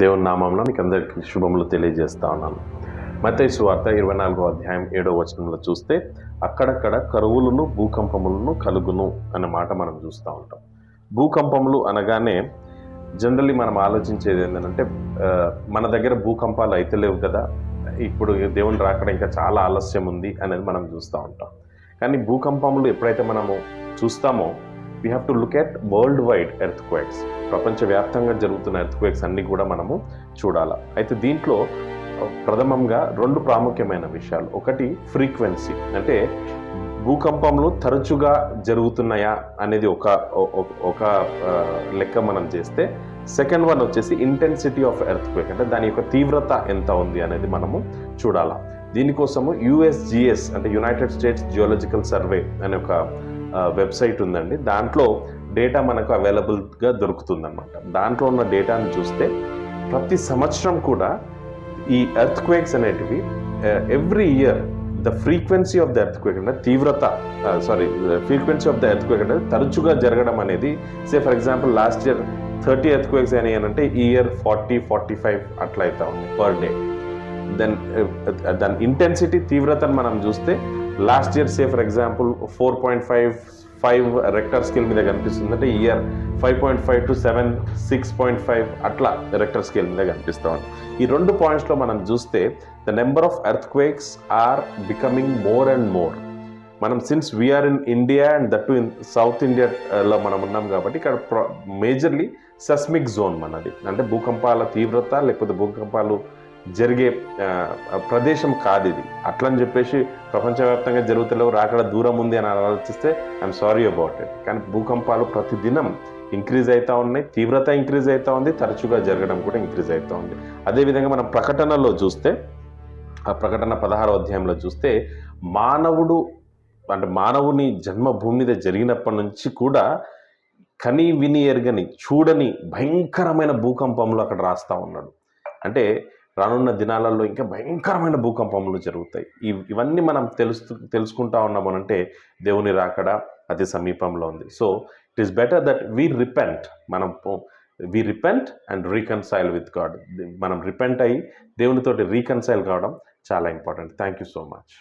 దేవుని నామంలో మీకు అందరికీ శుభములు తెలియజేస్తా ఉన్నాను. మత్తయి సువార్త 24వ అధ్యాయం 7వ వచనంలో చూస్తే అక్కడక్కడ కరువులను భూకంపములను కలుగును అనే మాట మనం చూస్తూ ఉంటాం. భూకంపములు అనగానే జనరల్లీ మనం ఆలోచించేది ఏంటంటే మన దగ్గర భూకంపాలు అయితే లేవు కదా, ఇప్పుడు దేవుని రాకడ ఇంకా చాలా ఆలస్యం ఉంది అనేది మనం చూస్తూ ఉంటాం. కానీ భూకంపములు ఎప్పుడైతే మనము చూస్తామో we have to look at world wide earth quakes. ప్రపంచవ్యాప్తంగా జరుగుతున్న ఎర్త్ క్వేక్స్ అన్నీ కూడా మనము చూడాలి. అయితే దీంట్లో ప్రథమంగా 2 ప్రాముఖ్యమైన విషయాలు. ఒకటి ఫ్రీక్వెన్సీ, అంటే భూకంపంలో తరచుగా జరుగుతున్నాయా అనేది ఒక లెక్క మనం చేస్తే, సెకండ్ వన్ వచ్చేసి ఇంటెన్సిటీ ఆఫ్ ఎర్త్ క్వేక్, అంటే దాని యొక్క తీవ్రత ఎంత ఉంది అనేది మనము చూడాలా. దీనికోసము USGS అంటే యునైటెడ్ స్టేట్స్ జియోలజికల్ సర్వే అనే ఒక వెబ్సైట్ ఉందండి. దాంట్లో డేటా మనకు అవైలబుల్గా దొరుకుతుందన్నమాట. దాంట్లో ఉన్న డేటాను చూస్తే ప్రతి సంవత్సరం కూడా ఈ ఎర్త్ క్వేక్స్ అనేటివి every year the frequency of the earthquake అంటే frequency of the earthquake అంటే తరచుగా జరగడం అనేది, for example last year 30 earthquakes అయినాయి అంటే ఈ ఇయర్ 40-45 అట్లా అవుతా ఉంది పర్ డే. దెన్ దాని ఇంటెన్సిటీ తీవ్రతను మనం చూస్తే last year for example 4.5 Richter scale మీద కనిపిస్తుంది, అంటే ఈ ఇయర్ 5.5 to 7 6.5 అట్లా రెక్టర్ స్కేల్ మీద కనిపిస్తూ ఉంది. ఈ 2 పాయింట్స్లో మనం చూస్తే the number of earthquakes are becoming more and more. మనం since we are in India and that too in south ఇండియాలో మనం ఉన్నాం కాబట్టి ఇక్కడ మేజర్లీ సెస్మిక్ జోన్ మనది, అంటే భూకంపాల తీవ్రత లేకపోతే భూకంపాలు జరిగే ప్రదేశం కాదు ఇది. అట్లని చెప్పేసి ప్రపంచవ్యాప్తంగా జరుగుతలేవు, రాకడ దూరం ఉంది అని ఆలోచిస్తే ఐఎమ్ సారీ అబౌట్ ఇట్. కానీ భూకంపాలు ప్రతిదినం ఇంక్రీజ్ అవుతూ ఉన్నాయి, తీవ్రత ఇంక్రీజ్ అవుతూ ఉంది, తరచుగా జరగడం కూడా ఇంక్రీజ్ అవుతూ ఉంది. అదేవిధంగా మనం ప్రకటనలో చూస్తే, ఆ ప్రకటన 16వ అధ్యాయంలో చూస్తే మానవుని జన్మ భూమి మీద జరిగినప్పటి నుంచి కూడా కని విని ఎరగని చూడని భయంకరమైన భూకంపములు అక్కడ రాస్తా ఉన్నాడు. అంటే రానున్న దినాలలో ఇంకా భయంకరమైన భూకంపములు జరుగుతాయి. ఇవన్నీ మనం తెలుసుకుంటా ఉన్నామనంటే దేవుని రాకడ అతి సమీపంలో ఉంది. So it is better that we repent and reconcile with God. మనం రిపెంట్ అయ్యి దేవునితోటి రీకన్సైల్ కావడం చాలా important. Thank you so much.